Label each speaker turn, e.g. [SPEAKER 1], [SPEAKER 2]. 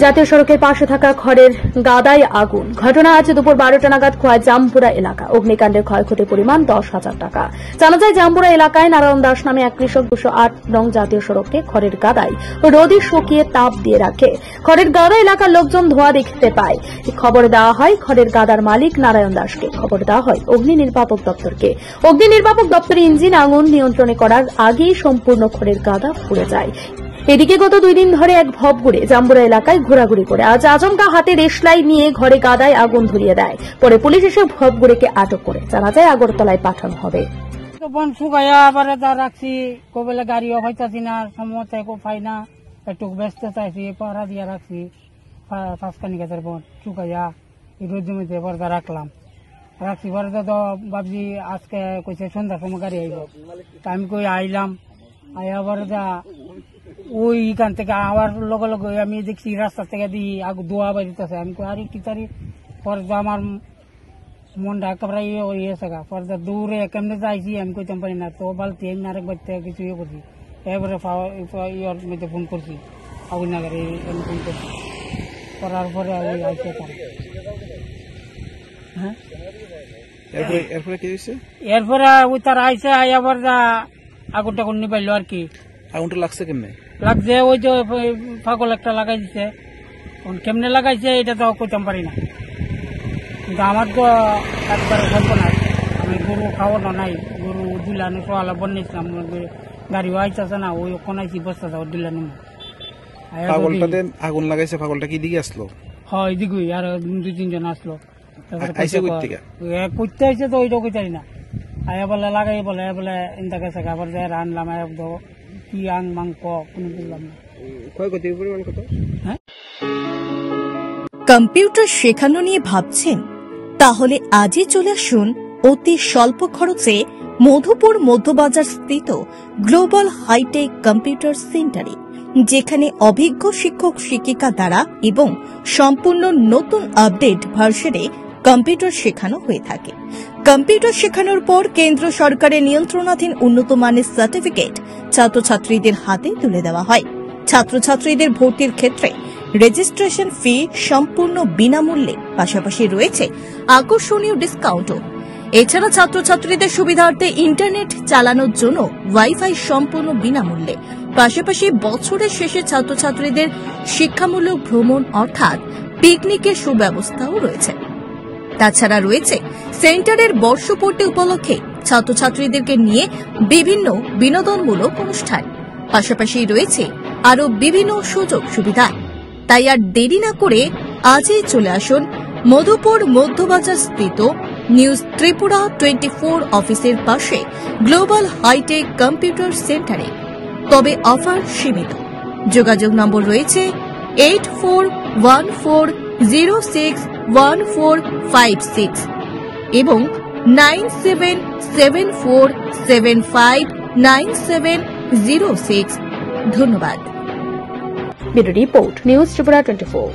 [SPEAKER 1] জাতীয় সড়কের পাশে থাকা খড়ের গাদায় আগুন। ঘটনা আজ দুপুর 12টা নাগাদ খোয়া জামপুরা এলাকা। অগ্নিকাণ্ডের ক্ষয়ক্ষতির পরিমাণ 10,000 টাকা। জানা যায়, জামপুরা এলাকায় নারায়ণ দাস নামে এক কৃষক 208 নং জাতীয় সড়কে খড়ের গাদায় রোদে শুকিয়ে তাপ দিয়ে রাখে। খড়ের গাদা এলাকার লোকজন ধোঁয়া দেখতে পায়। খবর দেওয়া হয় খড়ের গাদার মালিক নারায়ণ দাসকে। খবর দেওয়া হয় অগ্নি নির্বাপক দপ্তরকে। অগ্নি নির্বাপক দপ্তরের ইঞ্জিন আগুন নিয়ন্ত্রণে করার আগেই সম্পূর্ণ খড়ের গাদা পুড়ে যায়। এদিকে গত 2 দিন ধরে এক ভবঘুরে জাম্বুরা এলাকায় ঘোরাঘুরি করে আজ আচমকা হাতে দেশলাই নিয়ে ঘরে গাদায় আগুন ধরিয়ে দেয়। পরে পুলিশ এসে ভবঘুরেকে আটক করে জানা যায় আগরতলায় পাঠানো হবে।
[SPEAKER 2] বন শুকাইয়া আবার রাখছি, কবেলে গাড়িও হইতাছি না, সময় পাই না, একটু ব্যস্ত চাইছি, পাড়া দিয়ে রাখছি। 5 গাছের বন শুকাইয়া এই রোদ জমিতে পর্দা রাখছি। পরে তো ভাবছি আজকে কইছে সন্ধ্যার সময় গাড়ি আইব, আমি কই আইলাম। আইয়া পরে ওইখান থেকে আবার লগে লগে আমি দেখছি রাস্তা থেকে দিই দোয়া বাজিতেছে। আমি কই আরে কি তারি, পরে আমার মনটা একেবারে হয়েছে গা। পরে দৌড়ে কেমনে যাইছি আমি কইতে পারি না, তো বালতি এমনি আরেকবার থেকে কিছু ইয়ে করছি। এবারে ইয়ের মধ্যে ফোন করছি, আগুনাগারে ফোন করছি, করার পরে আইসে তারা। হ্যাঁ,
[SPEAKER 3] এরপরে কি হয়েছে?
[SPEAKER 2] এরপরে ওই তারা আইসে আবার আগুন টাগুন নিবাইলো আর কি।
[SPEAKER 3] আগুনটা লাগছে কেমনে?
[SPEAKER 2] লাগছে ওই যে পাগল একটা লাগাই দিছে, কেমনে লাগাইছে এটা তো কইতাম পারি না। কিন্তু আমার তো একবারে সর্বনাশ, আমি গরু খাওয়ানো নাই, গরু দুলানো সোয়ালা বন্যাইছিলাম, গাড়িও আইতেছে না, ওই কোনাইছি বস্তা যাও দিলানো।
[SPEAKER 3] পাগলটাতে আগুন লাগাইছে, পাগলটা কি দিকে আসলো?
[SPEAKER 2] হয় এদিকে আর 2-3 জন আসলো। করতে আইসে তো ওইটা কইতারি না, আয়া বলে লাগাই বলে বলে ইন্তা গেছে আবার আনলাম, কি আং মাং কোনো বললাম না।
[SPEAKER 4] কম্পিউটার শেখানো নিয়ে ভাবছেন? তাহলে আজই চলে আসুন অতি স্বল্প খরচে মধুপুর মধ্যবাজার স্থিত গ্লোবাল হাইটেক কম্পিউটার সেন্টারে, যেখানে অভিজ্ঞ শিক্ষক শিক্ষিকা দ্বারা এবং সম্পূর্ণ নতুন আপডেট ভার্সনে কম্পিউটার শেখানো হয়ে থাকে। কম্পিউটার শেখানোর পর কেন্দ্র সরকারের নিয়ন্ত্রণাধীন উন্নত মানের সার্টিফিকেট ছাত্রছাত্রীদের হাতে তুলে দেওয়া হয়। ছাত্রছাত্রীদের ভর্তির ক্ষেত্রে রেজিস্ট্রেশন ফি সম্পূর্ণ বিনামূল্যে, পাশাপাশি রয়েছে আকর্ষণীয় ডিসকাউন্টও। এছাড়া ছাত্রছাত্রীদের সুবিধার্থে ইন্টারনেট চালানোর জন্য ওয়াইফাই সম্পূর্ণ বিনামূল্যে, পাশাপাশি বছরের শেষে ছাত্রছাত্রীদের শিক্ষামূলক ভ্রমণ অর্থাৎ পিকনিকের সুব্যবস্থাও রয়েছে। তাছাড়া রয়েছে সেন্টারের বর্ষপূর্তি উপলক্ষে ছাত্রছাত্রীদেরকে নিয়ে বিভিন্ন বিনোদনমূলক অনুষ্ঠান, পাশাপাশি রয়েছে আরও বিভিন্ন সুযোগ সুবিধা। তাই আর দেরি না করে আজই চলে আসুন মধুপুর মধ্যবাজার স্থিত নিউজ ত্রিপুরা 24 অফিসের পাশে গ্লোবাল হাইটেক কম্পিউটার সেন্টারে। তবে অফার সীমিত। যোগাযোগ নম্বর রয়েছে 8414061456 এবং 9774759706। ধন্যবাদ।
[SPEAKER 1] Bureau report, news Tripura 24।